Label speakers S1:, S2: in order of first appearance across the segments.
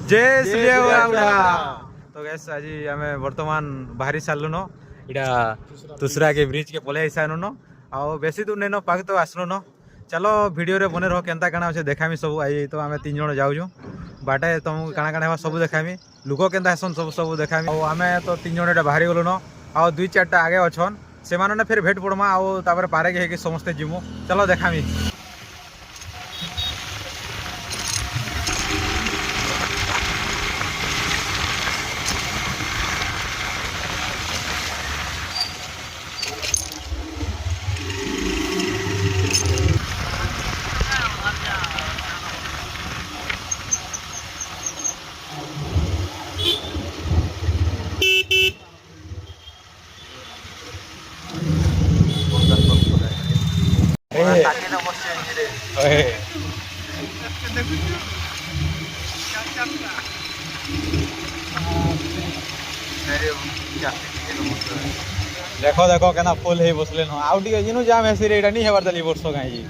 S1: जय श्री तो गैस आज आम बर्तमान बाहरी सारू न इटा दूसरा के ब्रिज के पलि सारू न आउ बेसी दूर नहीं न पाक तो आसलु न चलो वीडियो रे बने रहो केनता काना अच्छे देखामी सब आई तो आम 3 जन जाऊँ बाटे तुमको काଣା काଣା हेबा सब देखामी लोक केनता हेसन सब सब देखामी और आम तो 3 जन बाहरी गलु न आउ 2-4टा आगे अच्छन से माने फिर भेट पड़मा आउ तापर पारे के समस्ते जिमु चलो देखामी देखो देखो केना फुल है बसले न आउ टिके जिनु जाम हेसी रे एटा नहीं हेबार दली वर्ष गाई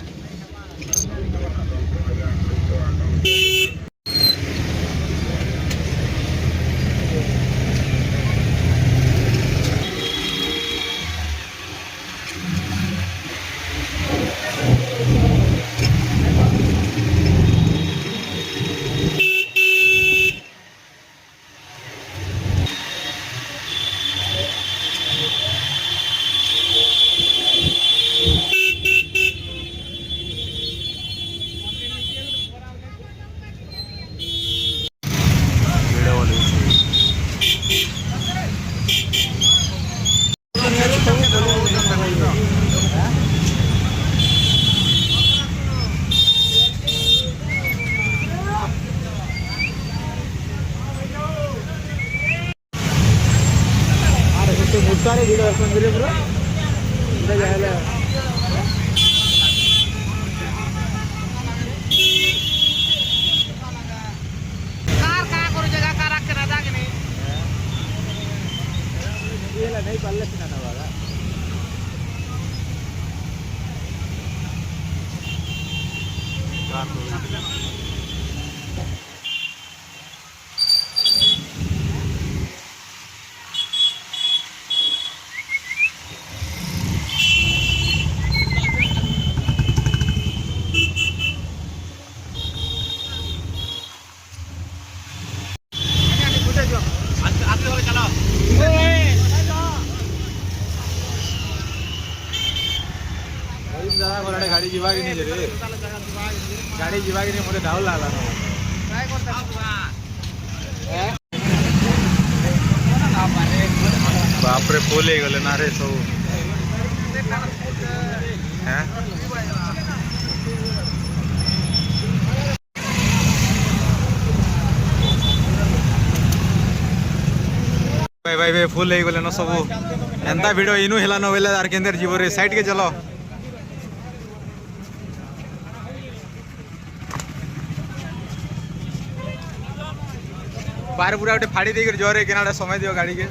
S1: सारे वीडियो अपन मेरे पूरा इधर जाहला कार का करो जगह का रख के राजा के नहीं ये ला नहीं पल्ले से ना वाला गाड़ी जीवा कि नहीं रे गाड़ी जीवा कि नहीं मोटे डाउल लागला बाप रे फुल हे गले ना रे सब हैं भाई भाई भाई फुल हे गले न सब एंता वीडियो इनु हेला न वेले आर केंदर जीव रे साइड के चलो बाहर पूरा गोटे फाड़ी देकर जोरे केनाडा समय दियो गाड़ी के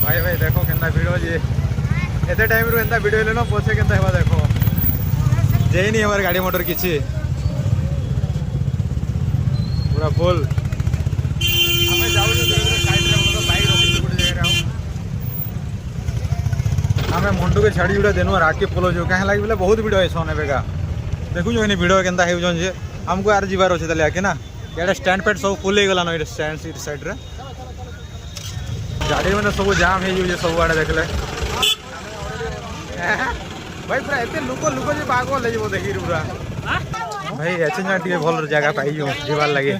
S1: भाई भाई देखो केनता वीडियो जी एते टाइम रो एंता वीडियो लेनो पछे केनता हेबा देखो जेई नहीं हमार गाड़ी मोटर किछि पूरा फुल हमें जाऊ साइड रे मतलब बाइक रोकी गुड जगह रे आमे मंडू के छाड़ी उड़ा देनु रात के पोलो जो कहे लागी बोले बहुत वीडियो है सोने बेगा देखु जो वीडियो केनता हे जन जे हमको आर जीवार अछि तले आके ना एटा स्टैंड पैड सब फुल हे गला न स्टैंड सीट साइड रे गाड़ी में सब जाम हे जे सब आड़े देखले भाई पूरा एते लुको जे बागो ले जबो देखि पूरा भाई एचे ना टिके भल जगह पाई जो जीवार लागे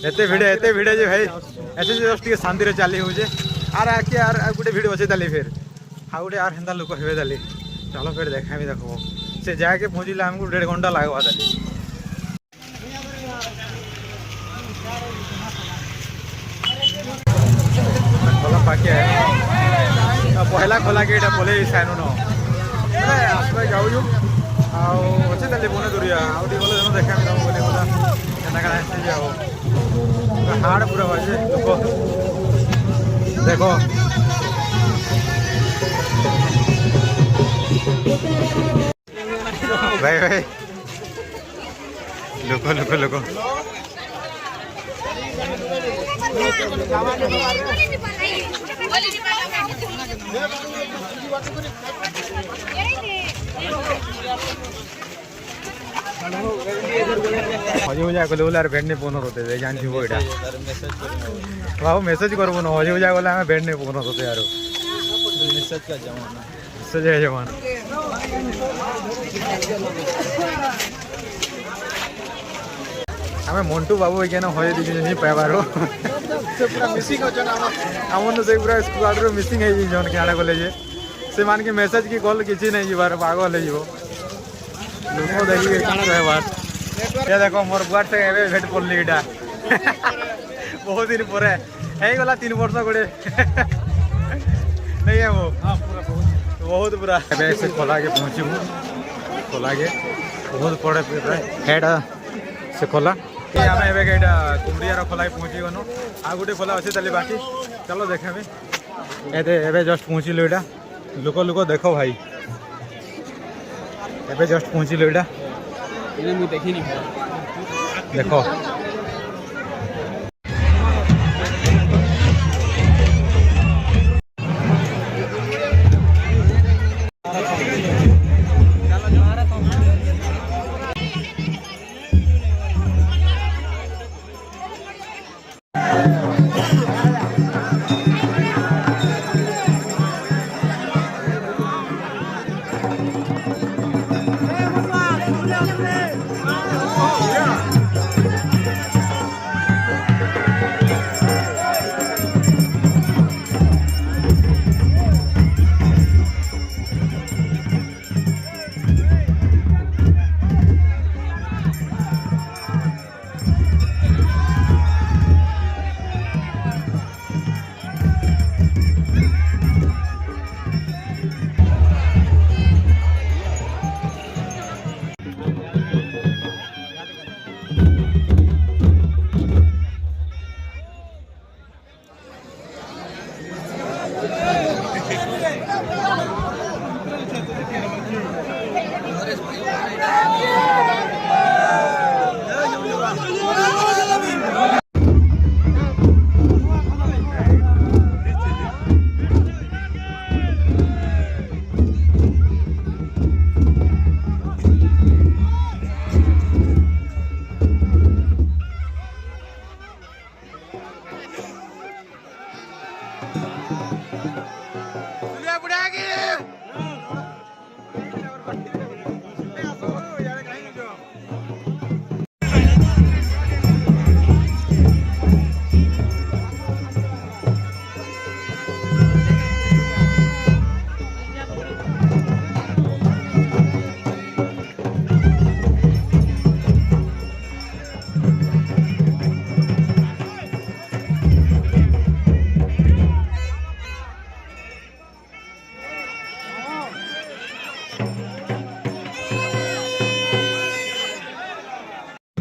S1: एते भिड़े जे भाई एचे जस्ट टिके शांति रे चाली हो जे आर आके आर गुटे वीडियो अछि तले फिर हाँ गोटे आर हेन्ता लोक हे दाली चलो फिर देखा देखो से जाके पहुँचले आमको 1.5 घंटा लगवा दाली खोला पाके पहला खोला के इटा बोले साइनु न आसपा जाऊँ अच्छे ताली बने दूरिया आउट गले देखा बोले बोला केना काना आसे जाओ हार्ड पूरा बाजे देखो भाई भाई लोको लोको लोको हजे उजा गले बोले भेट नहीं फोन होते जानी वो यहाँ बाबू मेसेज करबो ना हजे उजा गले भेट नहीं फोन होते यार मेसेज का जमाना हमें मंटू बाबू क्या हजे दी नहीं पाइबार आम से पूरा स्क्वाड रो मिसिंग है क्या गले से मान के मेसेज की कॉल किसी नहीं जीवार पागल है लोक देखिए कहबार ये देखो मोर बुआर से भेट पड़ली इटा बहुत दिन पर गला 3 वर्ष गोटे नहीं है वो बहुत पूरा से खोला के पहुँचू खोला के बहुत पड़े हेटा से खोला आम एटा कुमरियार खोला पहुँची गनु आ गोटे खोला अच्छे ताली बाकी चलो देखे एबे जस्ट पहुँचलु इटा लोक लोक देख भाई एबे जस्ट पहुँचलु इटा देखनी देखो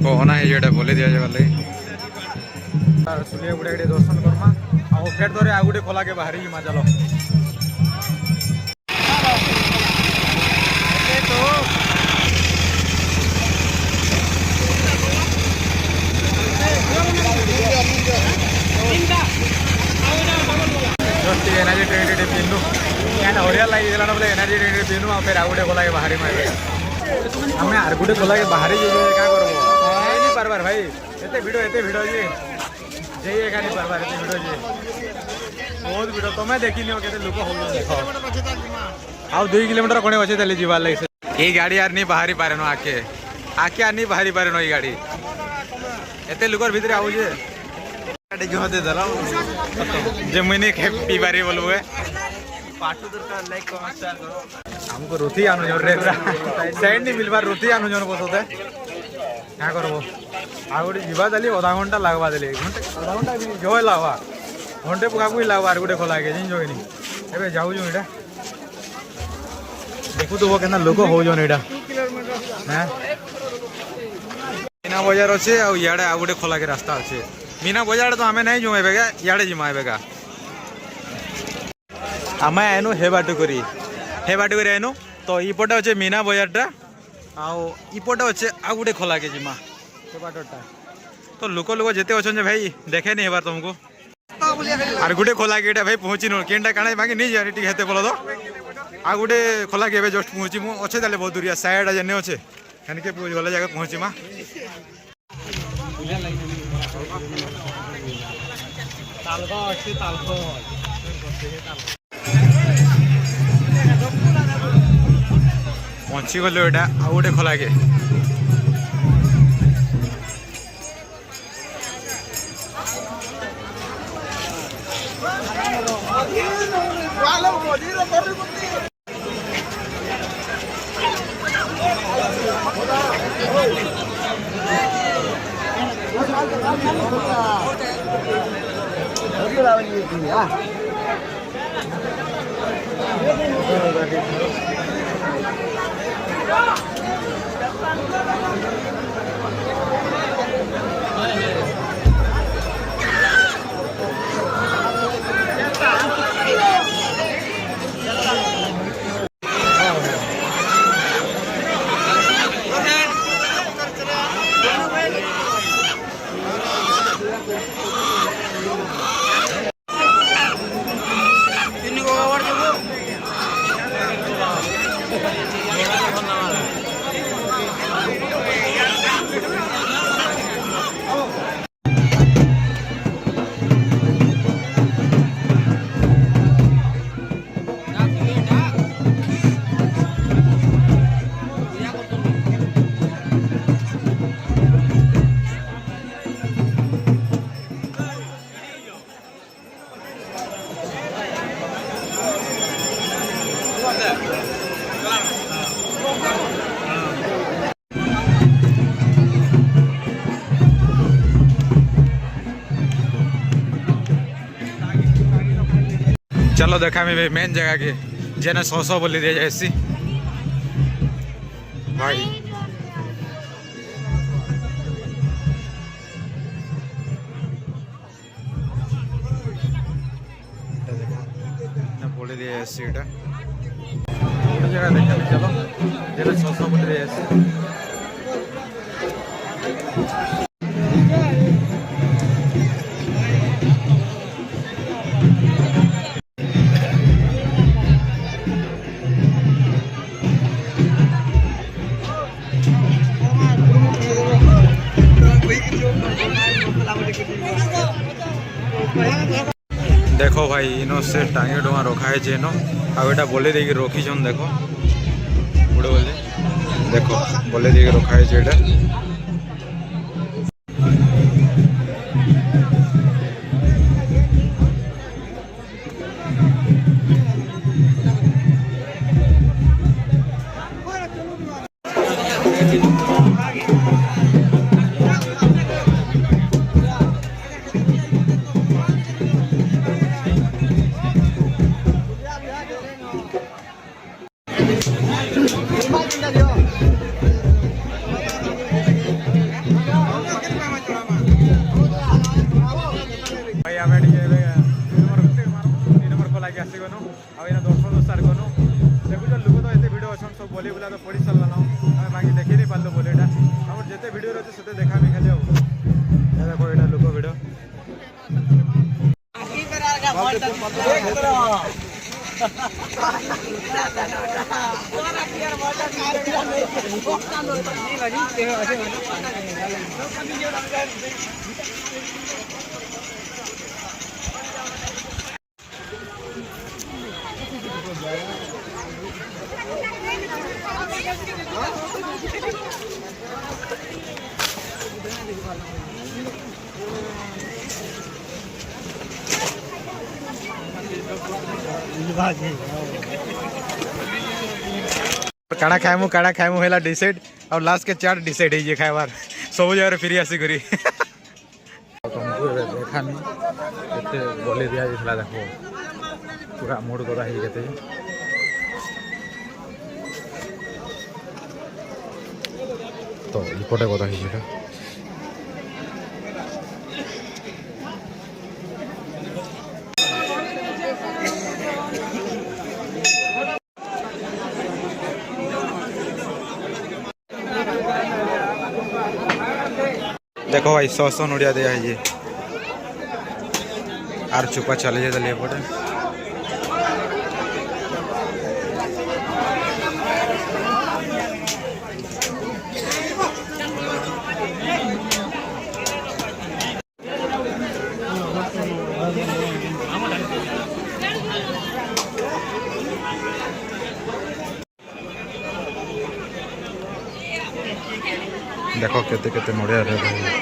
S1: कहना है ये बोले दिया जाए सुलिया गुड़ा दर्शन करमा आ फेर धरे आ गोटे खोला के बाहरी मा चलो एनर्जी ड्रिंक पीनु क्या हरिया लगी गला बोले एनर्जी ड्रिंक पीनु आ फिर आ गोटे खोला के बाहरी मारे आम आर गोटे खोला के बाहरी क्या करब नहीं पार्बार भाई एते भिड़ जी जाइए एका नहीं पार्बार एते भिड़ जी बहुत भिड़ तुम्हें देखी नियो केते लोक हो देख आ 2 किलोमीटर कोने अच्छे चली जीवार लगे ये गाड़ी यार नहीं बाहरी पारे नो आके आके आर नहीं बाहरी पारे नो ये गाड़ी एते लोकर भीतर आउ जे गाड़ी जो दे दला जे मुनी के पी बारी बोलबो पाटू दरकार लाइक कमेंट शेयर करो हमको रोटी आनु जोर रे साइड नहीं मिलबार रोटी आनु जोर बसोते क्या करबो आ गोटे जीवा दली आधा घंटा लागबा दली घंटे आधा घंटा जो लागबा घंटे पुका कोई लागबा आर गोटे खोला के जिन जोइनी एबे जाऊ जो एटा देखु तो वो केना लोक हो जोन एटा हैं मीना बाजार अच्छे आ याडे आ गोटे खोला के रास्ता अच्छे मीना बाजार तो हमें नहीं जो एबेगा याडे जिमा एबेगा आमे आनु हे बाटू करी आनु तो इपटे अच्छे मीना बजारटा आउपटे अच्छे आ गोटे खोला के जिमा से बाटटा तो लोक लोक जिते अच्छे भाई देखे नहीं हेबार तुमको आर गोटे खोला के भाई पहुँची नो केनटा काଣା बाकी नहीं जानी टी हेते बोलो तो आ गोटे खोला के जस्ट पहुँची मु अच्छे ताले बहुत दूरिया साइड जेने अच्छे खान के गला जगह पहुँची मा पहुँची गलु एटा आ गोटे खोला के चलो देखा मैं मेन जगह के जेने 100 बोली दिया जाए भाई बोली दिया जाए जगह देखा चलो जेने 100 बोली दिया जाए देखो भाई इनो से टांगे डोमा रखा है जेनो आटा बोले देखिए रखी छन देखो बुढ़े बोले देखो बोले देखिए रखा है जेटा बोली बुला तो पड़ी सारा आम बाकी देखी नहीं पार्ल बोलीटा आम जिते भिडियो अच्छे से देखा भी खाली देखो यहाँ लोक भिड काना खाएमु हेला डिसाइड और लास्ट के चार डिसाइड है ये खाइबार सब जगह फिर आसी करी तुमको देखानी केते बोली दिया दिखला देखो पूरा मूड करा ही केते तो इपटे करा ही जेटा देखो भाई 100 नड़िया दिया है ये आर चुपा चले जाए एपटे देखो केते केते नड़िया